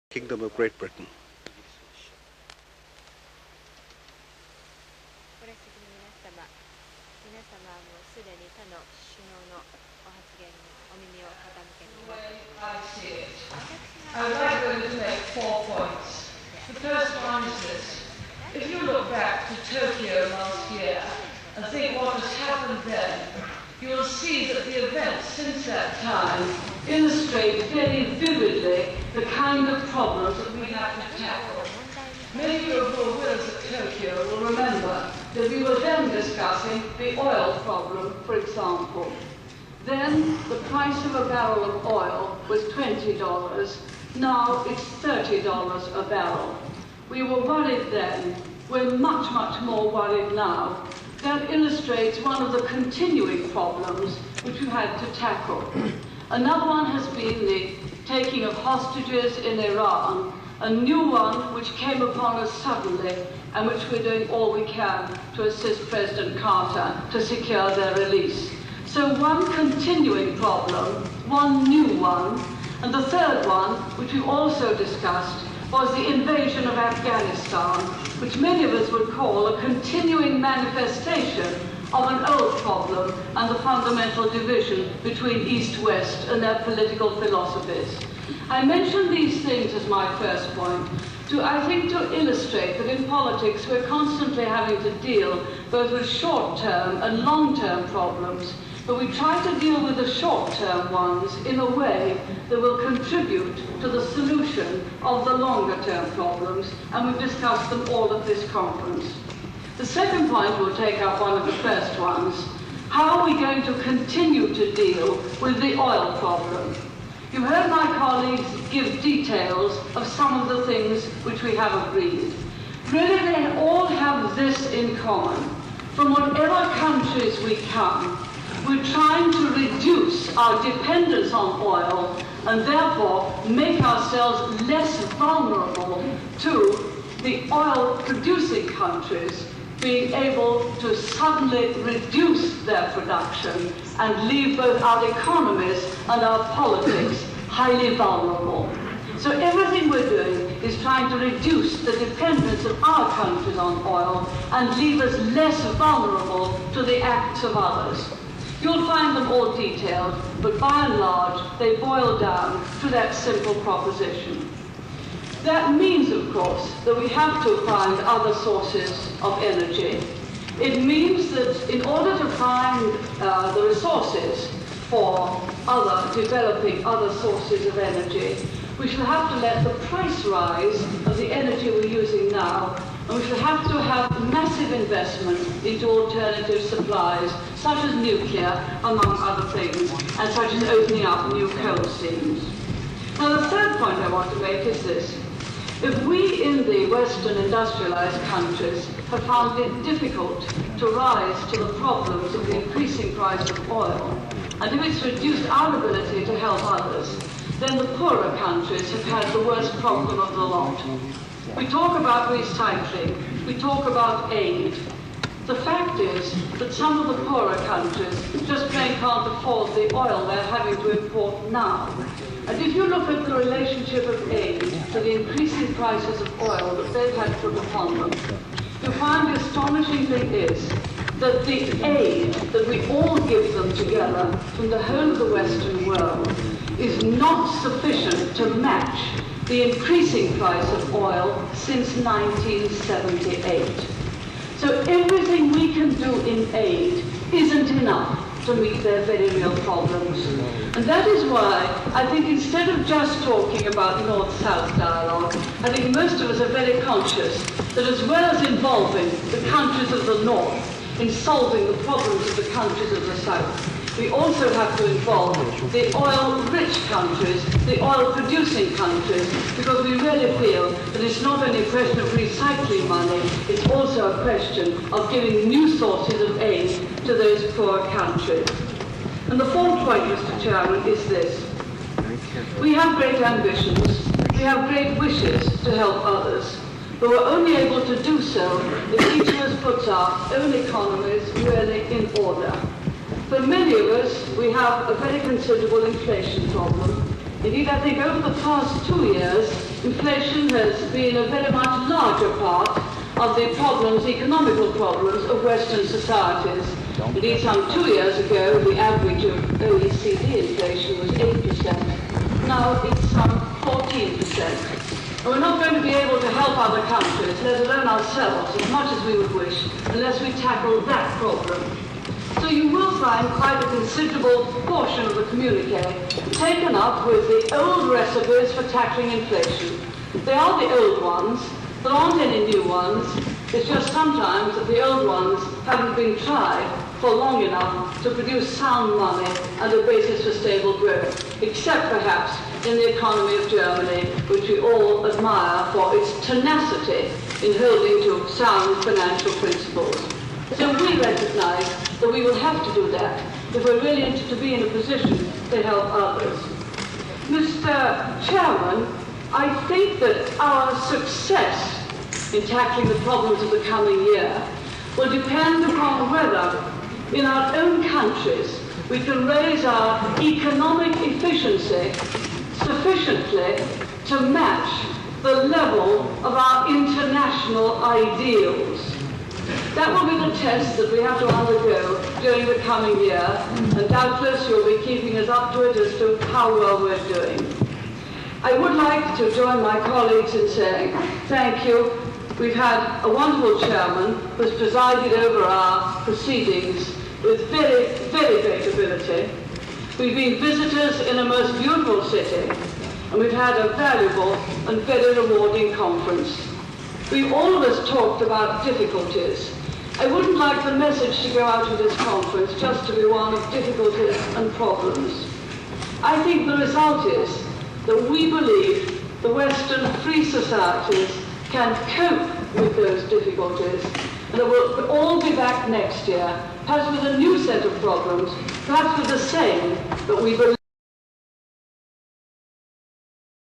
Kingdom of Great Britain. ご列席の皆様はもうすでに他の首脳のお発言にお耳を傾けています。 I would like to make 4 points. The first one is this. If you look back to Tokyo last year and think what has happened then, you will see that the events since that time illustrate very vividly the kind of problems that we have to tackle. Many of you with us at Tokyo will remember that we were then discussing the oil problem, for example. Then the price of a barrel of oil was $20. Now it's $30 a barrel. We were worried then. We're much, much more worried now. That illustrates one of the continuing problems which we had to tackle. Another one has been the taking of hostages in Iran, a new one which came upon us suddenly and which we're doing all we can to assist President Carter to secure their release. So one continuing problem, one new one, and the third one, which we also discussed, was the invasion of Afghanistan, which many of us would call a continuing manifestation of an old problem and the fundamental division between East-West and their political philosophies. I mention these things as my first point, I think to illustrate that in politics we're constantly having to deal both with short-term and long-term problems, but we try to deal with the short-term ones in a way that will contribute to the solution of the longer-term problems, and we've discussed them all at this conference. The second point will take up one of the first ones. How are we going to continue to deal with the oil problem? You heard my colleagues give details of some of the things which we have agreed. Really, they all have this in common. From whatever countries we come, we're trying to reduce our dependence on oil and therefore make ourselves less vulnerable to the oil-producing countries being able to suddenly reduce their production and leave both our economies and our politics highly vulnerable. So everything we're doing is trying to reduce the dependence of our countries on oil and leave us less vulnerable to the acts of others. You'll find them all detailed, but by and large, they boil down to that simple proposition. That means, of course, that we have to find other sources of energy. It means that in order to find the resources for developing other sources of energy, we shall have to let the price rise of the energy we're using now, and we shall have to have massive investment into alternative supplies, such as nuclear, among other things, and such as opening up new coal seams. Now, the third point I want to make is this. If we in the Western industrialized countries have found it difficult to rise to the problems of the increasing price of oil, and if it's reduced our ability to help others, then the poorer countries have had the worst problem of the lot. We talk about recycling, we talk about aid. The fact is that some of the poorer countries just plain can't afford the oil they're having to import now. And if you look at the relationship of aid to the increasing prices of oil that they've had put upon them, you'll find the astonishing thing is that the aid that we all give them together from the whole of the Western world is not sufficient to match the increasing price of oil since 1978. So everything we can do in aid isn't enough to meet their very real problems. And that is why I think instead of just talking about North-South dialogue, I think most of us are very conscious that as well as involving the countries of the North in solving the problems of the countries of the South, we also have to involve the oil-rich countries, the oil-producing countries, because we really feel that it's not only a question of recycling money, it's also a question of giving new sources of aid to those poor countries. And the fourth point, Mr. Chairman, is this. We have great ambitions, we have great wishes to help others, but we're only able to do so if each of us puts our own economies really in order. For many of us, we have a very considerable inflation problem. Indeed, I think over the past 2 years, inflation has been a very much larger part of the problems, economical problems of Western societies. Indeed, some 2 years ago, the average of OECD inflation was 8%. Now it's some 14%. And we're not going to be able to help other countries, let alone ourselves, as much as we would wish, unless we tackle that problem. So you will find quite a considerable portion of the communique taken up with the old recipes for tackling inflation. They are the old ones. There aren't any new ones. It's just sometimes that the old ones haven't been tried for long enough to produce sound money and a basis for stable growth, except perhaps in the economy of Germany, which we all admire for its tenacity in holding to sound financial principles. So we recognize that we will have to do that if we're really to be in a position to help others. Mr. Chairman, I think that our success in tackling the problems of the coming year will depend upon whether, in our own countries, we can raise our economic efficiency sufficiently to match the level of our international ideals. That will be the test that we have to undergo during the coming year, and doubtless you'll be keeping us up to it as to how well we're doing. I would like to join my colleagues in saying thank you. We've had a wonderful chairman who's presided over our proceedings with very, very great ability. We've been visitors in a most beautiful city, and we've had a valuable and very rewarding conference. We've always talked about difficulties. I wouldn't like the message to go out of this conference just to be one of difficulties and problems. I think the result is that we believe the Western free societies can cope with those difficulties, and that we'll all be back next year, perhaps with a new set of problems, perhaps with the same, but we believe